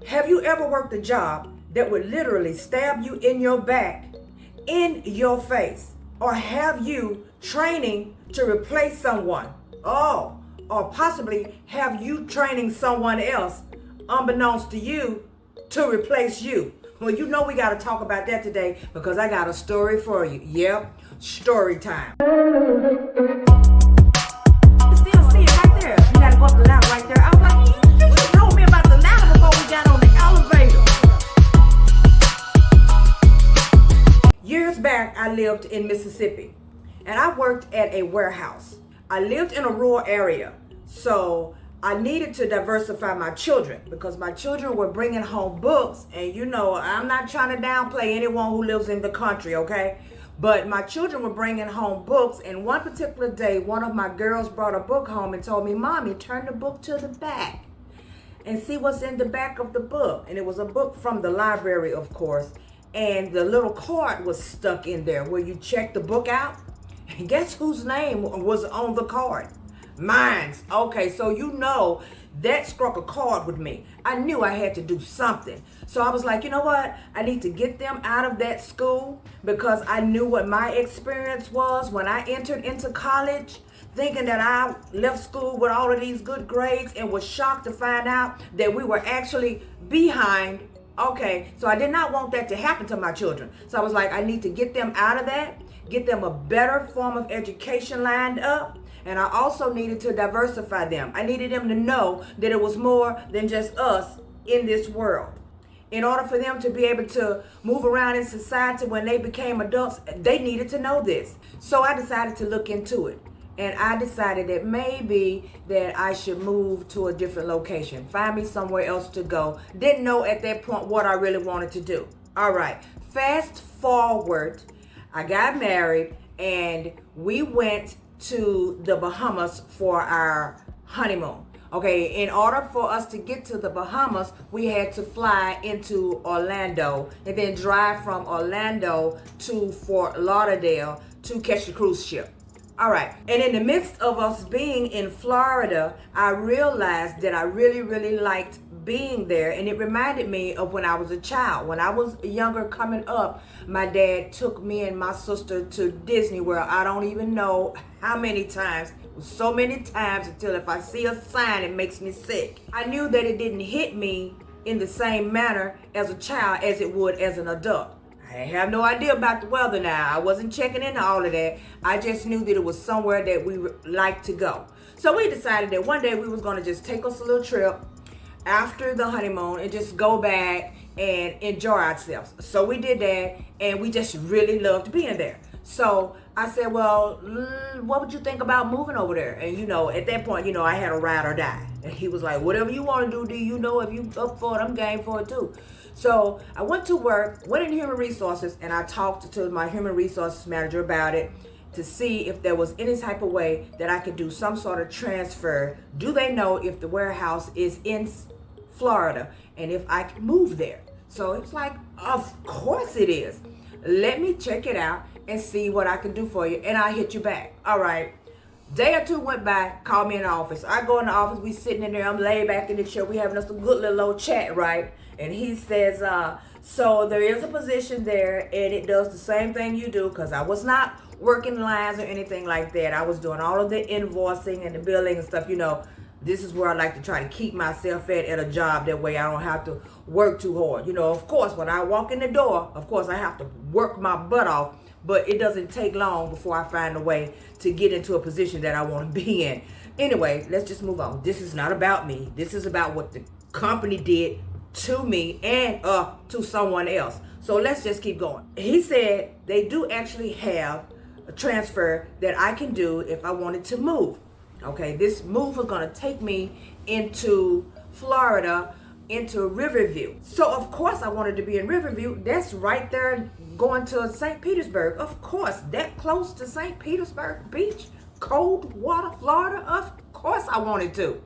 Have you ever worked a job that would literally stab you in your back, in your face? Or have you training to replace someone? Oh, or possibly have you training someone else, unbeknownst to you, to replace you? Well, you know we got to talk about that today because I got a story for you. Yep, story time. Still see it right there. You got to go up the ladder right there. I was like, you told me about the ladder before we got on the elevator. Years back, I lived in Mississippi, and I worked at a warehouse. I lived in a rural area, so I needed to diversify my children because my children were bringing home books, and you know, I'm not trying to downplay anyone who lives in the country, okay? But my children were bringing home books, and one particular day, one of my girls brought a book home and told me, "Mommy, turn the book to the back and see what's in the back of the book." And it was a book from the library, of course, and the little card was stuck in there where you check the book out. And guess whose name was on the card? Mine's. Okay, so you know that struck a chord with me. I knew I had to do something. So I was like, you know what? I need to get them out of that school because I knew what my experience was when I entered into college, thinking that I left school with all of these good grades and was shocked to find out that we were actually behind. Okay, so I did not want that to happen to my children. So I was like, I need to get them out of that, get them a better form of education lined up. And I also needed to diversify them. I needed them to know that it was more than just us in this world. In order for them to be able to move around in society when they became adults, they needed to know this. So I decided to look into it. And I decided that maybe that I should move to a different location. Find me somewhere else to go. Didn't know at that point what I really wanted to do. All right, fast forward, I got married and we went to the Bahamas for our honeymoon. Okay, in order for us to get to the Bahamas, we had to fly into Orlando and then drive from Orlando to Fort Lauderdale to catch the cruise ship. All right, and in the midst of us being in Florida, I realized that I really liked being there, and it reminded me of when I was a child. When I was younger coming up, my dad took me and my sister to Disney World. I don't even know how many times. It was so many times until if I see a sign, it makes me sick. I knew that it didn't hit me in the same manner as a child as it would as an adult. I have no idea about the weather now. I wasn't checking into all of that. I just knew that it was somewhere that we liked to go. So we decided that one day we was going to just take us a little trip after the honeymoon and just go back and enjoy ourselves. So we did that, and we just really loved being there. So I said, well, what would you think about moving over there? And, you know, at that point, you know, I had a ride or die. And he was like, whatever you want to do, you know, if you up for it, I'm game for it too. So I went to work, went in human resources, and I talked to my human resources manager about it to see if there was any type of way that I could do some sort of transfer. Do they know if the warehouse is in Florida and if I can move there? So it's like, of course it is. Let me check it out and see what I can do for you, and I'll hit you back. All right. Day or two went by, called me in the office. I go in the office, we sitting in there, I'm laid back in the chair, we having us a good little old chat, right? And he says, so there is a position there, and it does the same thing you do, because I was not working lines or anything like that. I was doing all of the invoicing and the billing and stuff. You know, this is where I like to try to keep myself at a job. That way I don't have to work too hard. You know, of course, when I walk in the door, of course, I have to work my butt off. But it doesn't take long before I find a way to get into a position that I want to be in. Anyway, let's just move on. This is not about me. This is about what the company did to me and to someone else. So let's just keep going. He said they do actually have a transfer that I can do if I wanted to move. Okay, this move was going to take me into Florida, into Riverview. So of course I wanted to be in Riverview. That's right there going to St. Petersburg. Of course, that close to St. Petersburg Beach, cold water, Florida. Of course I wanted to.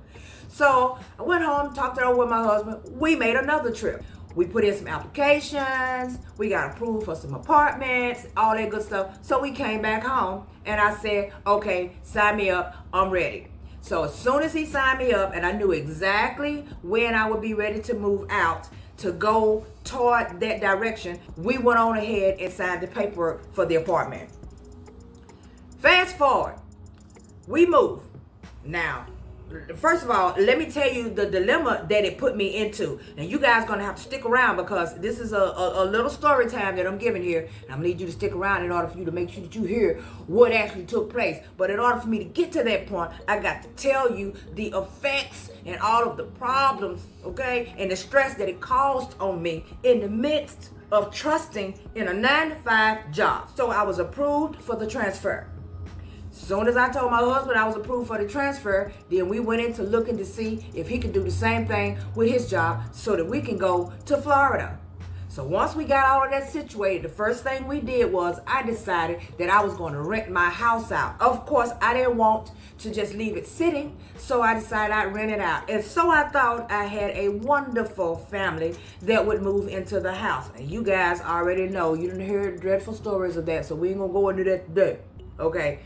So I went home, talked it over with my husband. We made another trip. We put in some applications. We got approved for some apartments, all that good stuff. So we came back home and I said, okay, sign me up. I'm ready. So as soon as he signed me up and I knew exactly when I would be ready to move out to go toward that direction, we went on ahead and signed the paperwork for the apartment. Fast forward, we moved. Now, first of all, let me tell you the dilemma that it put me into. And you guys gonna have to stick around because this is a little story time that I'm giving here. And I'm gonna need you to stick around in order for you to make sure that you hear what actually took place. But in order for me to get to that point, I got to tell you the effects and all of the problems, okay, and the stress that it caused on me in the midst of trusting in a 9-to-5 job. So I was approved for the transfer. Soon as I told my husband I was approved for the transfer, then we went into looking to see if he could do the same thing with his job so that we can go to Florida. So once we got all of that situated, the first thing we did was I decided that I was going to rent my house out. Of course, I didn't want to just leave it sitting, so I decided I'd rent it out. And so I thought I had a wonderful family that would move into the house. And you guys already know, you didn't hear dreadful stories of that, so we ain't going to go into that today, okay?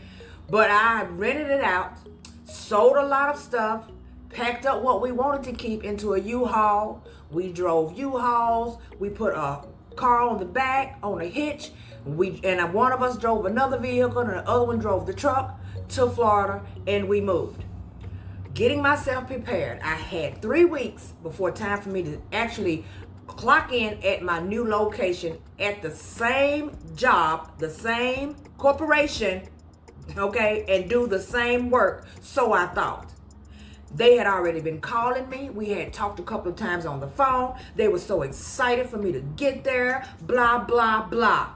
But I rented it out, sold a lot of stuff, packed up what we wanted to keep into a U-Haul. We drove U-Hauls. We put a car on the back, on a hitch. And one of us drove another vehicle, and the other one drove the truck to Florida, and we moved. Getting myself prepared. I had 3 weeks before time for me to actually clock in at my new location at the same job, the same corporation, okay, and do the same work. So I thought. They had already been calling me. We had talked a couple of times on the phone. They were so excited for me to get there, blah, blah, blah.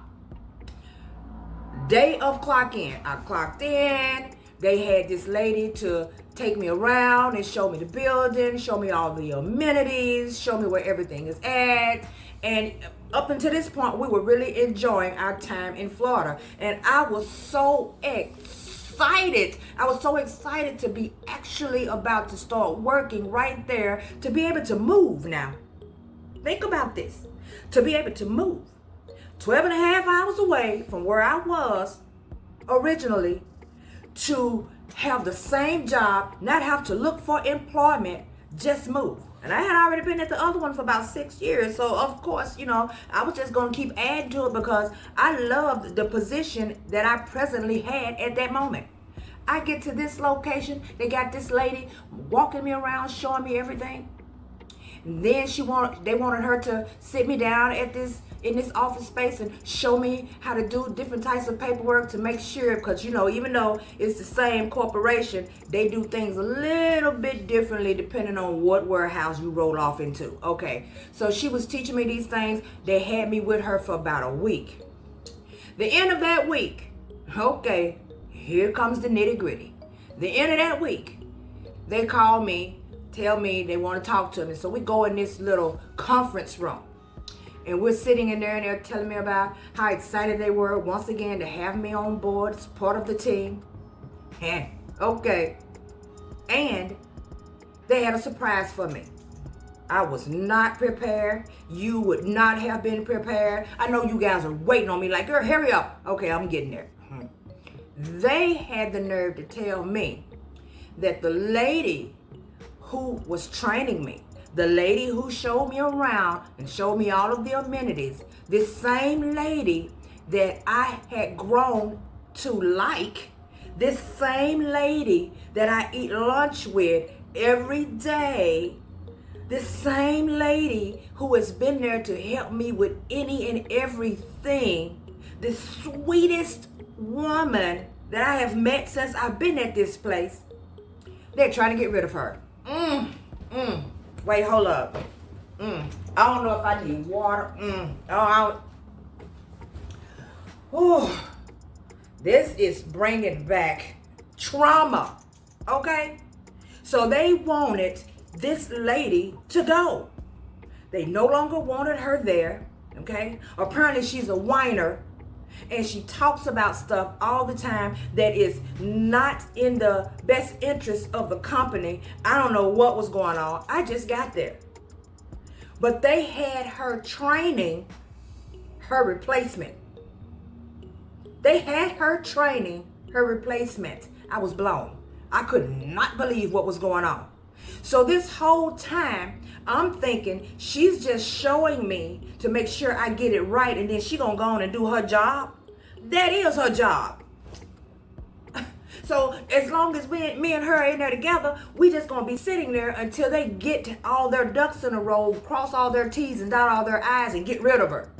Day of clock in. I clocked in. They had this lady to take me around and show me the building, show me all the amenities, show me where everything is at. And up until this point, we were really enjoying our time in Florida. And I was so excited. I was so excited to be actually about to start working right there, to be able to move now. Think about this. To be able to move 12 and a half hours away from where I was originally, to have the same job, not have to look for employment, just move. And I had already been at the other one for about 6 years. So, of course, I was just going to keep adding to it because I loved the position that I presently had at that moment. I get to this location. They got this lady walking me around, showing me everything. And then they wanted her to sit me down in this office space and show me how to do different types of paperwork to make sure, because even though it's the same corporation, they do things a little bit differently depending on what warehouse you roll off into. Okay, so she was teaching me these things. They had me with her for about a week. The end of that week, okay, here comes the nitty gritty. The end of that week, they call me, tell me they want to talk to me. So we go in this little conference room. And we're sitting in there and they're telling me about how excited they were once again to have me on board as part of the team. And okay. And they had a surprise for me. I was not prepared. You would not have been prepared. I know you guys are waiting on me like, girl, hurry up. Okay, I'm getting there. They had the nerve to tell me that the lady who was training me, the lady who showed me around and showed me all of the amenities, this same lady that I had grown to like, this same lady that I eat lunch with every day, this same lady who has been there to help me with any and everything, the sweetest woman that I have met since I've been at this place, they're trying to get rid of her. Wait, hold up. I don't know if I need water. This is bringing back trauma. Okay? So they wanted this lady to go. They no longer wanted her there. Okay? Apparently she's a whiner. And she talks about stuff all the time that is not in the best interest of the company. I don't know what was going on. I just got there. But they had her training her replacement. They had her training her replacement. I was blown. I could not believe what was going on. So this whole time, I'm thinking she's just showing me to make sure I get it right, and then she gonna go on and do her job. That is her job. So as long as me and her are in there together, we just gonna be sitting there until they get all their ducks in a row, cross all their T's and dot all their I's and get rid of her.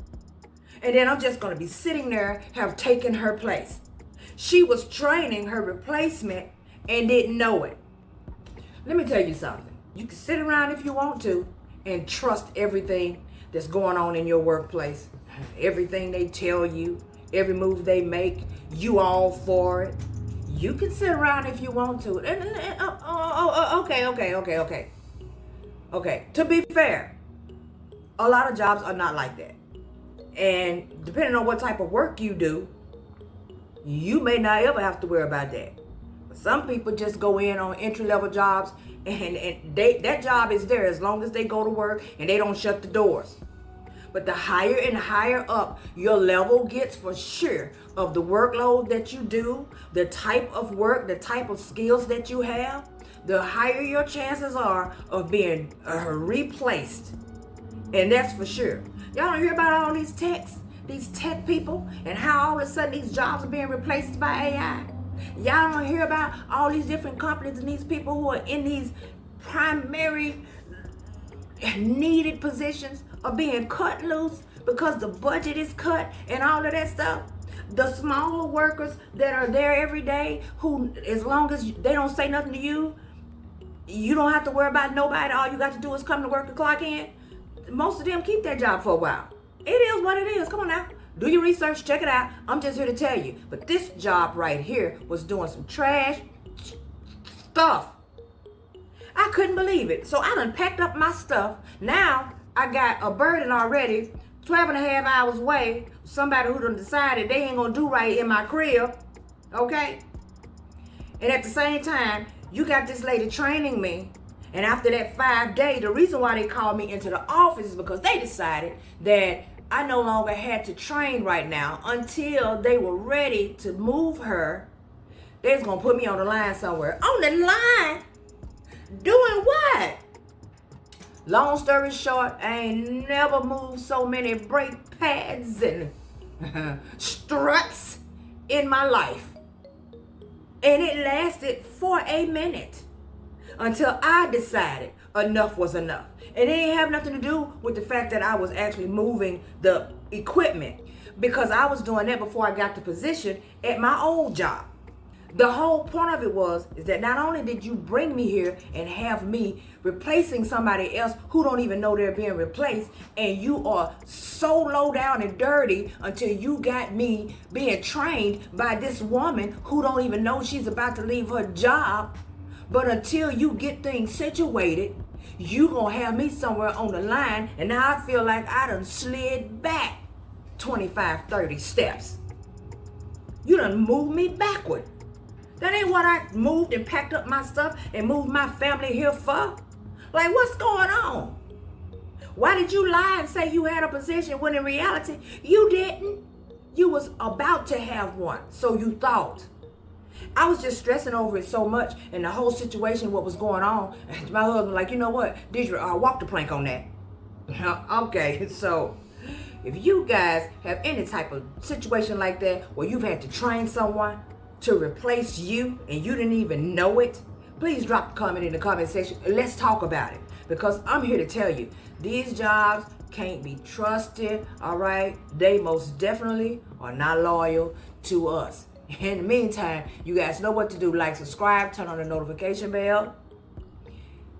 And then I'm just gonna be sitting there, have taken her place. She was training her replacement and didn't know it. Let me tell you something. You can sit around if you want to and trust everything that's going on in your workplace. Everything they tell you, every move they make, you all for it. You can sit around if you want to. Okay. To be fair, a lot of jobs are not like that. And depending on what type of work you do, you may not ever have to worry about that. But some people just go in on entry-level jobs and that job is there as long as they go to work and they don't shut the doors. But the higher and higher up your level gets, for sure, of the workload that you do, the type of work, the type of skills that you have, the higher your chances are of being replaced. And that's for sure. Y'all don't hear about all these tech people, and how all of a sudden these jobs are being replaced by AI. Y'all don't hear about all these different companies and these people who are in these primary needed positions are being cut loose because the budget is cut and all of that stuff. The smaller workers that are there every day, who, as long as they don't say nothing to you, you don't have to worry about nobody. All you got to do is come to work and clock in. Most of them keep their job for a while. It is what it is. Come on now. Do your research. Check it out. I'm just here to tell you. But this job right here was doing some trash stuff. I couldn't believe it. So I done packed up my stuff. Now I got a burden already, 12 and a half hours away. Somebody who done decided they ain't gonna do right in my crib. Okay? And at the same time, you got this lady training me. And after that 5 day, the reason why they called me into the office is because they decided that I no longer had to train right now until they were ready to move her. They was gonna put me on the line somewhere. On the line? Doing what? Long story short, I ain't never moved so many brake pads and struts in my life. And it lasted for a minute until I decided enough was enough. And it didn't have nothing to do with the fact that I was actually moving the equipment, because I was doing that before I got the position at my old job. The whole point of it is that not only did you bring me here and have me replacing somebody else who don't even know they're being replaced, and you are so low down and dirty until you got me being trained by this woman who don't even know she's about to leave her job, but until you get things situated, you gonna have me somewhere on the line, and now I feel like I done slid back 25, 30 steps. You done moved me backward. That ain't what I moved and packed up my stuff and moved my family here for. Like, what's going on? Why did you lie and say you had a position when in reality you didn't? You was about to have one, so you thought. I was just stressing over it so much, and the whole situation, what was going on. My husband was like, you know what, Deidre, walk the plank on that. Okay, so if you guys have any type of situation like that where you've had to train someone to replace you and you didn't even know it, please drop a comment in the comment section. Let's talk about it, because I'm here to tell you, these jobs can't be trusted, all right? They most definitely are not loyal to us. In the meantime, you guys know what to do. Like, subscribe, turn on the notification bell,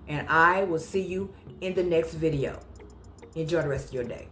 and I will see you in the next video. Enjoy the rest of your day.